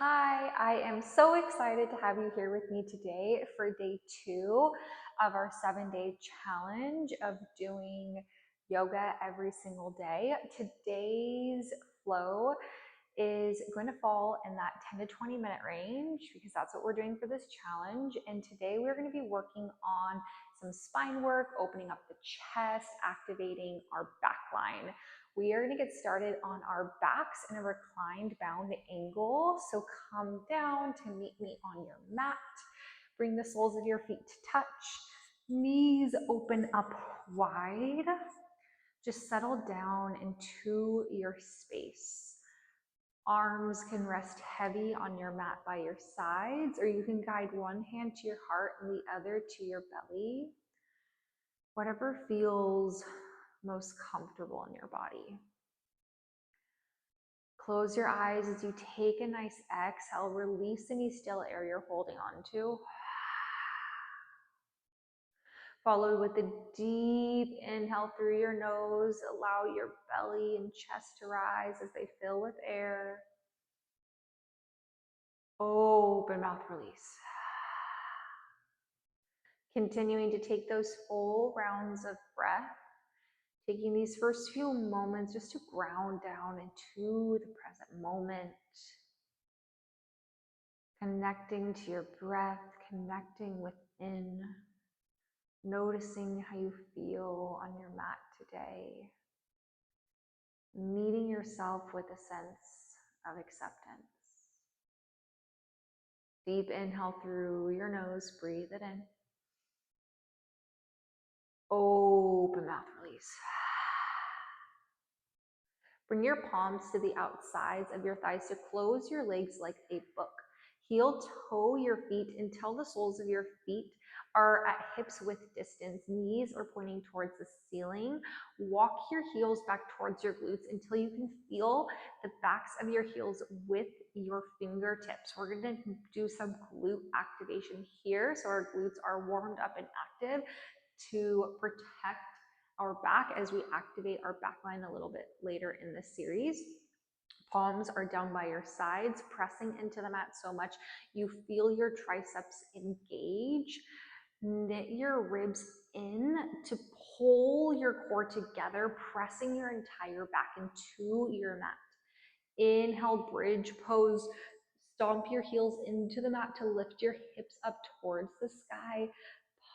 Hi, I am so excited to have you here with me today for day 2 of our 7-day challenge of doing yoga every single day. Today's flow is going to fall in that 10 to 20 minute range because that's what we're doing for this challenge. And today we're going to be working on some spine work, opening up the chest, activating our backline. We are going to get started on our backs in a reclined bound angle. So come down to meet me on your mat. Bring the soles of your feet to touch. Knees open up wide. Just settle down into your space. Arms can rest heavy on your mat by your sides, or you can guide one hand to your heart and the other to your belly. Whatever feels most comfortable in your body. Close your eyes as you take a nice exhale. Release any still air you're holding on to. Followed with a deep inhale through your nose. Allow your belly and chest to rise as they fill with air. Open mouth, release. Continuing to take those full rounds of breath. Taking these first few moments just to ground down into the present moment. Connecting to your breath, connecting within. Noticing how you feel on your mat today. Meeting yourself with a sense of acceptance. Deep inhale through your nose, breathe it in. Open mouth, release. Bring your palms to the outsides of your thighs to close your legs like a book. Heel toe your feet until the soles of your feet are at hips width distance. Knees are pointing towards the ceiling. Walk your heels back towards your glutes until you can feel the backs of your heels with your fingertips. We're going to do some glute activation here. So our glutes are warmed up and active to protect our back as we activate our backline a little bit later in this series. Palms are down by your sides, pressing into the mat so much you feel your triceps engage. Knit your ribs in to pull your core together, pressing your entire back into your mat. Inhale, bridge pose. Stomp your heels into the mat to lift your hips up towards the sky.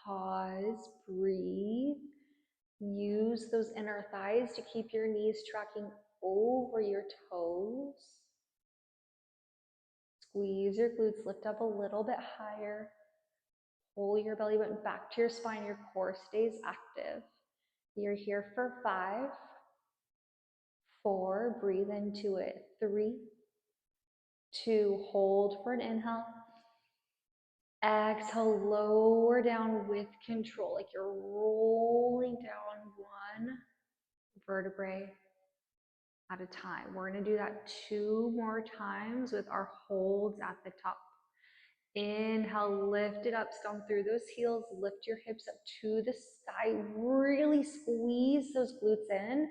Pause, breathe. Use those inner thighs to keep your knees tracking over your toes. Squeeze your glutes, lift up a little bit higher. Pull your belly button back to your spine, your core stays active. You're here for 5, 4, breathe into it. 3, 2, hold for an inhale. Exhale, lower down with control, like you're rolling down one vertebrae at a time. We're going to do that 2 more times with our holds at the top. Inhale, lift it up, stomp through those heels, lift your hips up to the sky, really squeeze those glutes in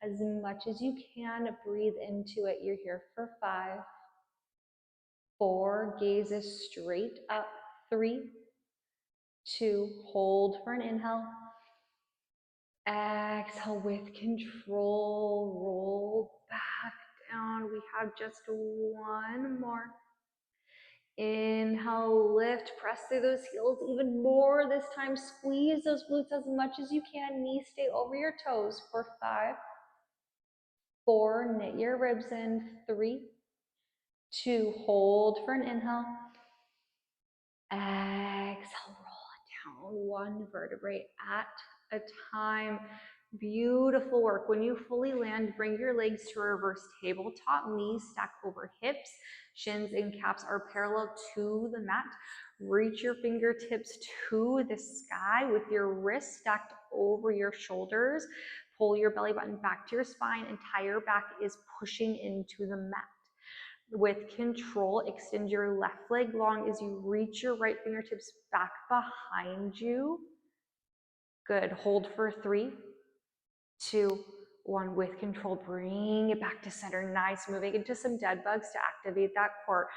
as much as you can. Breathe into it. You're here for 5, 4, gazes straight up. 3, 2, hold for an inhale. Exhale with control, roll back down. We have just 1 more. Inhale, lift, press through those heels even more this time. Squeeze those glutes as much as you can. Knees stay over your toes for 5, 4, knit your ribs in. 3, 2, hold for an inhale. Exhale, roll it down 1 vertebrae at a time. Beautiful work. When you fully land, bring your legs to a reverse tabletop. Knees stack over hips. Shins and calves are parallel to the mat. Reach your fingertips to the sky with your wrists stacked over your shoulders. Pull your belly button back to your spine. Entire back is pushing into the mat. With control, extend your left leg long as you reach your right fingertips back behind you. Good. Hold for 3, 2, 1 with control. Bring it back to center. Nice. Moving into some dead bugs to activate that core.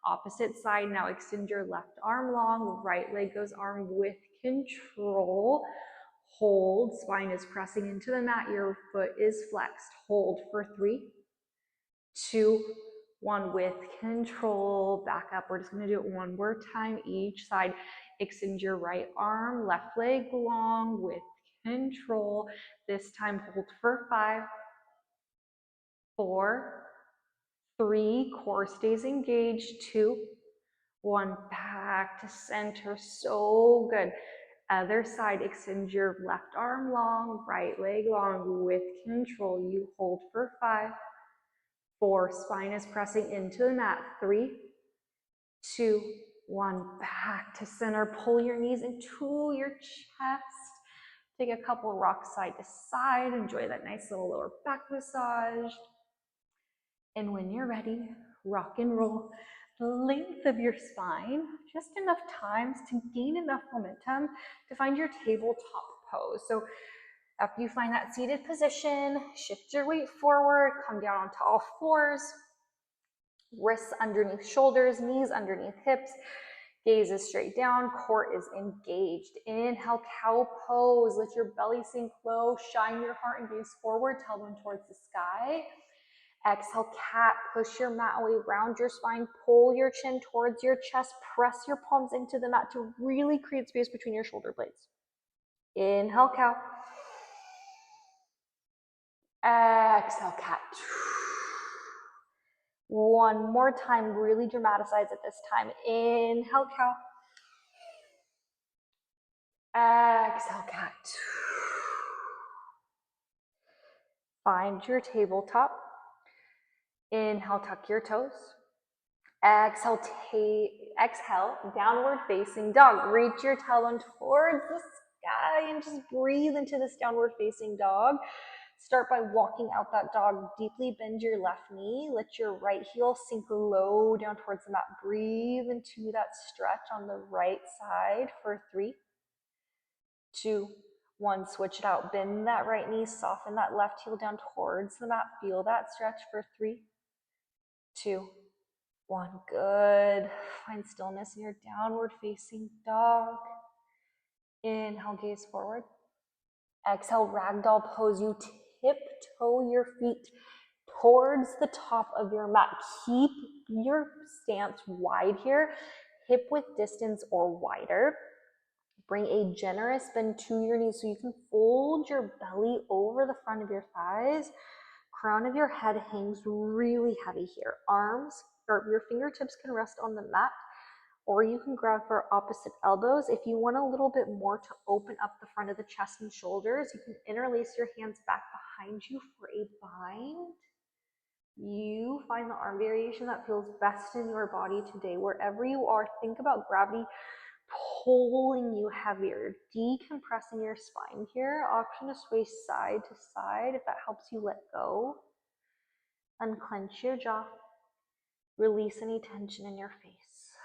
Opposite side. Now extend your left arm long. Right leg goes arm with control. Hold. Spine is pressing into the mat. Your foot is flexed. Hold for 3, 2, 1 with control. Back up. We're just going to do it one more time each side. Extend your right arm, left leg long with control. This time hold for 5, 4, 3, core stays engaged, 2, 1, back to center. So good. Other side, extend your left arm long, right leg long with control. You hold for 5, 4, spine is pressing into the mat, 3, 2, 1, back to center. Pull your knees into your chest. Take a couple rocks side to side. Enjoy that nice little lower back massage. And when you're ready, rock and roll the length of your spine, just enough times to gain enough momentum to find your tabletop pose. So after you find that seated position, shift your weight forward, come down onto all fours, wrists underneath shoulders, knees underneath hips, gaze is straight down, core is engaged. Inhale, cow pose. Let your belly sink low, shine your heart and gaze forward, tailbone towards the sky. Exhale, cat, push your mat away, round your spine, pull your chin towards your chest, press your palms into the mat to really create space between your shoulder blades. Inhale, cow. Exhale, cat. One more time, really dramatize at this time. Inhale, cow. Exhale, cat. Find your tabletop. Inhale, tuck your toes. Exhale, downward facing dog. Reach your tailbone towards the sky and just breathe into this downward facing dog. Start by walking out that dog. Deeply bend your left knee. Let your right heel sink low down towards the mat. Breathe into that stretch on the right side for 3, 2, 1. Switch it out. Bend that right knee. Soften that left heel down towards the mat. Feel that stretch for 3, 2, 1. Good. Find stillness in your downward facing dog. Inhale, gaze forward. Exhale, ragdoll pose. You tiptoe your feet towards the top of your mat. Keep your stance wide here, hip width distance or wider. Bring a generous bend to your knees so you can fold your belly over the front of your thighs. Crown of your head hangs really heavy here. Arms or your fingertips can rest on the mat, or you can grab for opposite elbows. If you want a little bit more to open up the front of the chest and shoulders, you can interlace your hands back behind you for a bind. You find the arm variation that feels best in your body today. Wherever you are, think about gravity pulling you heavier, decompressing your spine here. Option to sway side to side if that helps you let go. Unclench your jaw. Release any tension in your face.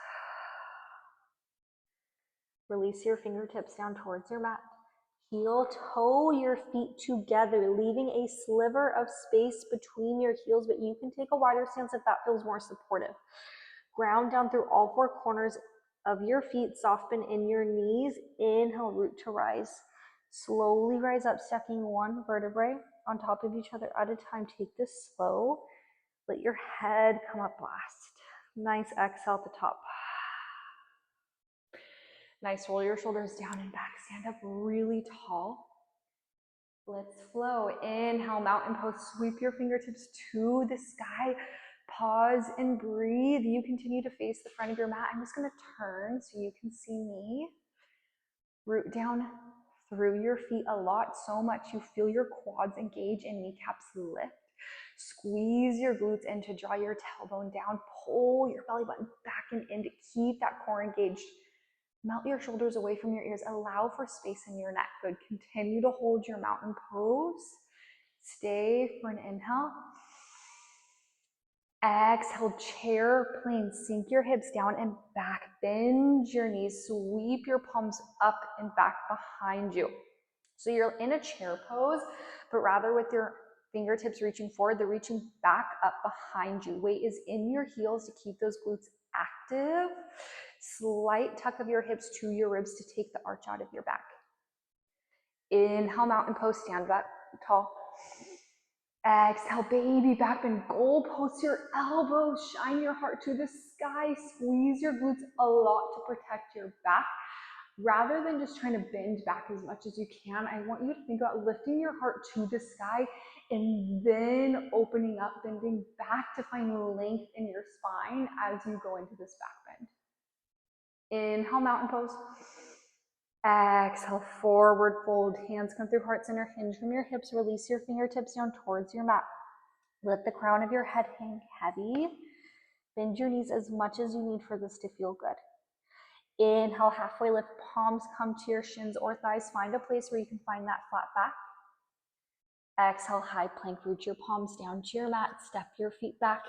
Release your fingertips down towards your mat. Heel toe your feet together, leaving a sliver of space between your heels, but you can take a wider stance if that feels more supportive. Ground down through all 4 corners of your feet, soft bend in your knees. Inhale, root to rise. Slowly rise up, stacking 1 vertebrae on top of each other at a time. Take this slow. Let your head come up last. Nice exhale at the top. Nice, roll your shoulders down and back. Stand up really tall. Let's flow. Inhale, mountain pose. Sweep your fingertips to the sky. Pause and breathe. You continue to face the front of your mat. I'm just going to turn so you can see me. Root down through your feet a lot, so much you feel your quads engage and kneecaps lift. Squeeze your glutes in to draw your tailbone down. Pull your belly button back and in to keep that core engaged. Melt your shoulders away from your ears. Allow for space in your neck. Good. Continue to hold your mountain pose. Stay for an inhale. Exhale, chair plane. Sink your hips down and back. Bend your knees. Sweep your palms up and back behind you. So you're in a chair pose, but rather with your fingertips reaching forward, they're reaching back up behind you. Weight is in your heels to keep those glutes active. Slight tuck of your hips to your ribs to take the arch out of your back. Inhale, mountain pose, stand up tall. Exhale, baby back bend, goal post your elbows, shine your heart to the sky, squeeze your glutes a lot to protect your back. Rather than just trying to bend back as much as you can, I want you to think about lifting your heart to the sky and then opening up, bending back to find length in your spine as you go into this back bend. Inhale, mountain pose. Exhale, forward fold. Hands come through heart center, hinge from your hips. Release your fingertips down towards your mat. Let the crown of your head hang heavy. Bend your knees as much as you need for this to feel good. Inhale, halfway lift, palms come to your shins or thighs. Find a place where you can find that flat back. Exhale, high plank, root your palms down to your mat, step your feet back,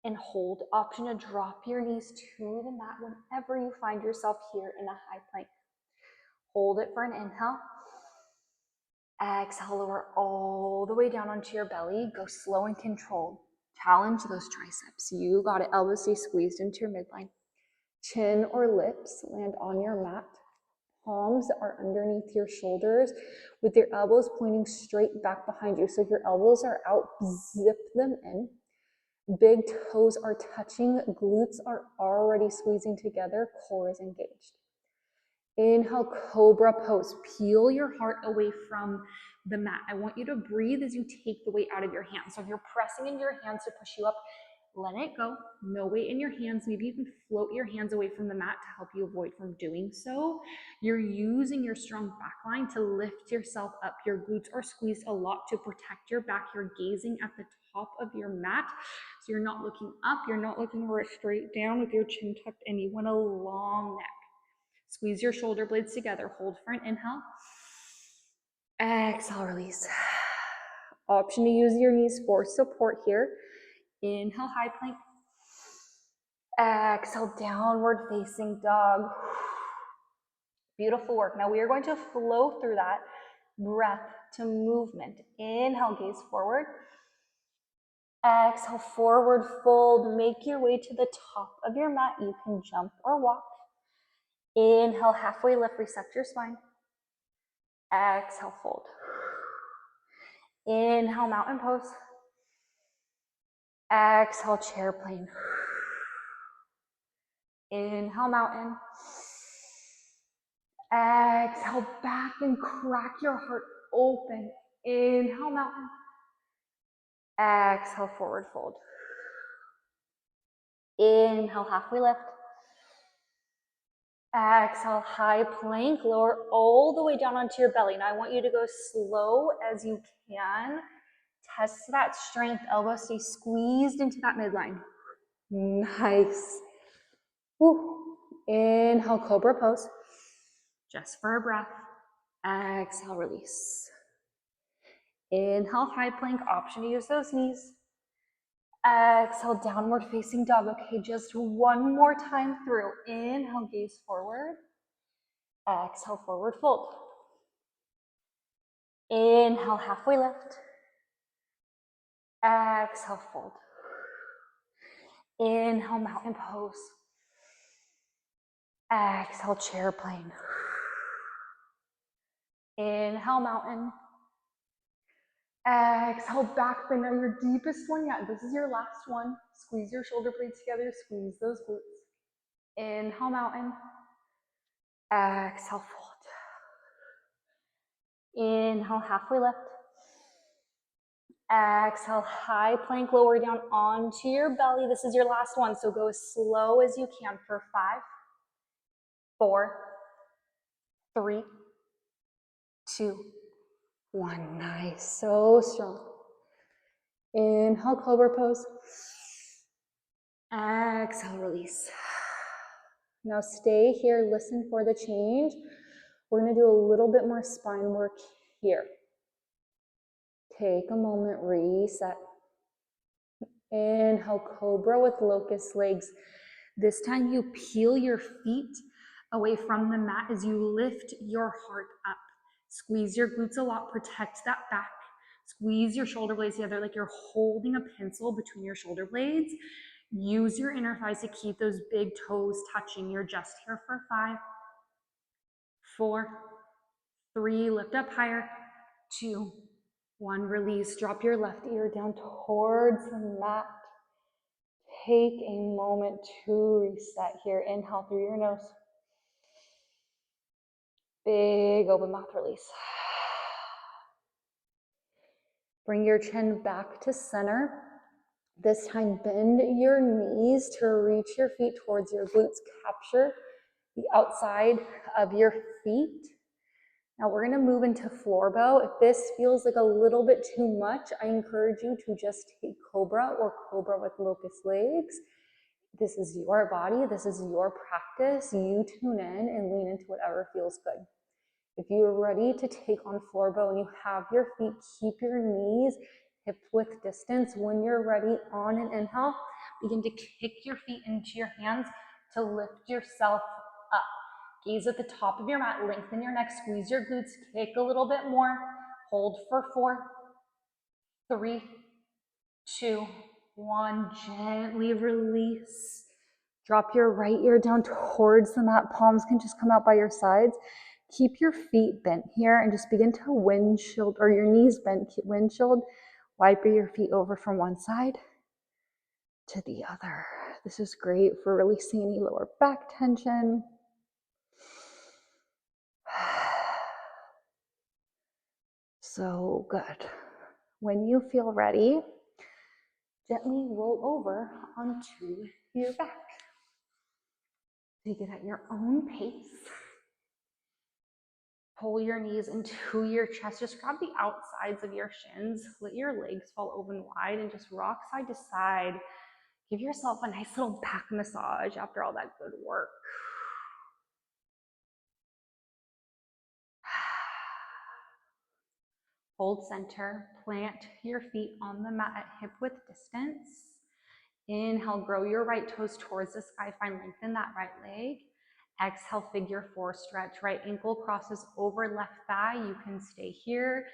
and hold. Option to drop your knees to the mat whenever you find yourself here in a high plank. Hold it for an inhale. Exhale, lower all the way down onto your belly. Go slow and controlled. Challenge those triceps. You got it. Elbows stay squeezed into your midline. Chin or lips land on your mat. Palms are underneath your shoulders with your elbows pointing straight back behind you. So if your elbows are out, zip them in. Big toes are touching. Glutes are already squeezing together. Core is engaged. Inhale, cobra pose. Peel your heart away from the mat. I want you to breathe as you take the weight out of your hands. So if you're pressing into your hands to push you up, let it go. No weight in your hands. Maybe you can float your hands away from the mat to help you avoid from doing so. You're using your strong back line to lift yourself up. Your glutes are squeezed a lot to protect your back. You're gazing at the top of your mat. So you're not looking up. You're not looking straight down with your chin tucked in. You want a long neck. Squeeze your shoulder blades together. Hold for an inhale. Exhale, release. Option to use your knees for support here. Inhale, high plank. Exhale, downward facing dog. Beautiful work. Now we are going to flow through that breath to movement. Inhale, gaze forward. Exhale, forward fold. Make your way to the top of your mat. You can jump or walk. Inhale, halfway lift, reset your spine. Exhale, fold. Inhale, mountain pose. Exhale, chair plane. Inhale, mountain. Exhale, back and crack your heart open. Inhale, mountain. Exhale, forward fold. Inhale, halfway lift. Exhale, high plank. Lower all the way down onto your belly. Now I want you to go slow as you can. Test that strength. Elbows stay squeezed into that midline. Nice. Woo. Inhale, cobra pose. Just for a breath. Exhale, release. Inhale, high plank. Option to use those knees. Exhale, downward facing dog. Okay, just one more time through. Inhale, gaze forward. Exhale, forward fold. Inhale, halfway lift. Exhale, fold. Inhale, mountain pose. Exhale, chair plane. Inhale, mountain. Exhale, back bend. Now your deepest one yet. This is your last one. Squeeze your shoulder blades together. Squeeze those glutes. Inhale, mountain. Exhale, fold. Inhale, halfway lift. Exhale, high plank, lower down onto your belly. This is your last one, so go as slow as you can for 5, 4, 3, 2, 1. Nice, so strong. Inhale, cobra pose. Exhale, release. Now stay here, listen for the change. We're gonna do a little bit more spine work here. Take a moment, reset. Inhale, cobra with locust legs. This time you peel your feet away from the mat as you lift your heart up. Squeeze your glutes a lot, protect that back. Squeeze your shoulder blades together like you're holding a pencil between your shoulder blades. Use your inner thighs to keep those big toes touching. You're just here for 5, 4, 3, lift up higher, 2, 1, release. Drop your left ear down towards the mat. Take a moment to reset here. Inhale through your nose. Big open mouth release. Bring your chin back to center. This time, bend your knees to reach your feet towards your glutes. Capture the outside of your feet. Now we're going to move into floor bow. If this feels like a little bit too much, I encourage you to just take Cobra or Cobra with locust legs. This is your body. This is your practice. You tune in and lean into whatever feels good. If you're ready to take on floor bow and you have your feet, keep your knees hip width distance. When you're ready, on an inhale, begin to kick your feet into your hands to lift yourself up. Gaze at the top of your mat, lengthen your neck, squeeze your glutes, kick a little bit more. Hold for 4, 3, 2, 1. Gently release. Drop your right ear down towards the mat. Palms can just come out by your sides. Keep your feet bent here and just begin to windshield, or your knees bent, windshield. Wipe your feet over from one side to the other. This is great for releasing any lower back tension. So good. When you feel ready, gently roll over onto your back. Take it at your own pace. Pull your knees into your chest. Just grab the outsides of your shins. Let your legs fall open wide and just rock side to side. Give yourself a nice little back massage after all that good work. Hold center. Plant your feet on the mat at hip width distance. Inhale, grow your right toes towards the sky. Find lengthen that right leg. Exhale, figure 4 stretch. Right ankle crosses over left thigh. You can stay here.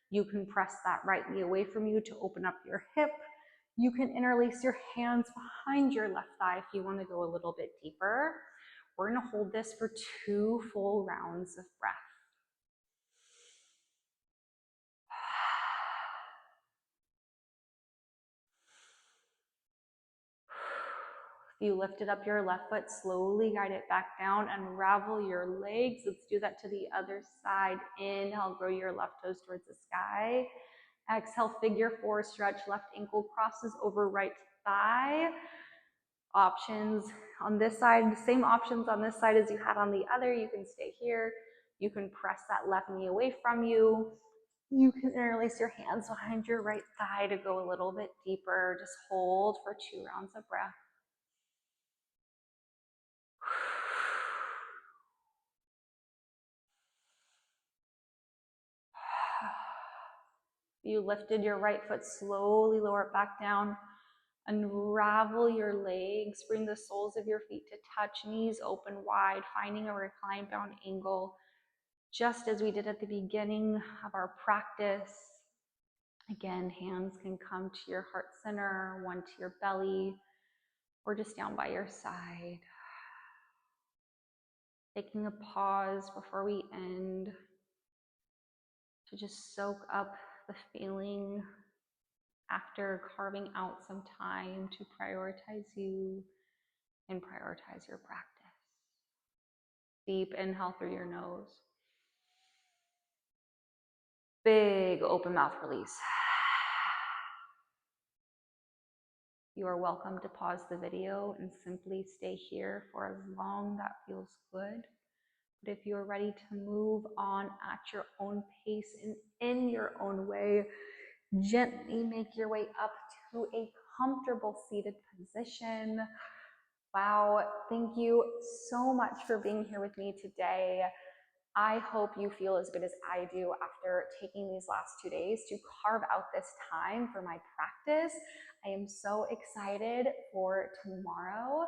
You can press that right knee away from you to open up your hip. You can interlace your hands behind your left thigh if you want to go a little bit deeper. We're going to hold this for 2 full rounds of breath. You lifted up your left foot, slowly guide it back down, unravel your legs. Let's do that to the other side. Inhale, grow your left toes towards the sky. Exhale, figure 4 stretch. Left ankle crosses over right thigh. Options on this side, same options on this side as you had on the other. You can stay here. You can press that left knee away from you. You can interlace your hands behind your right thigh to go a little bit deeper. Just hold for 2 rounds of breath. You lifted your right foot, slowly lower it back down. Unravel your legs. Bring the soles of your feet to touch, knees open wide, finding a recline bound angle, just as we did at the beginning of our practice. Again, hands can come to your heart center, one to your belly, or just down by your side. Taking a pause before we end to just soak up the feeling after carving out some time to prioritize you and prioritize your practice. Deep inhale through your nose. Big open mouth release. You are welcome to pause the video and simply stay here for as long that feels good. But if you're ready to move on at your own pace and in your own way, gently make your way up to a comfortable seated position. Wow, thank you so much for being here with me today. I hope you feel as good as I do after taking these last 2 days to carve out this time for my practice. I am so excited for tomorrow,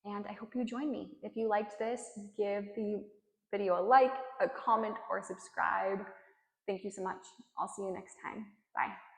and I hope you join me. If you liked this, give the video a like, a comment, or subscribe. Thank you so much. I'll see you next time. Bye.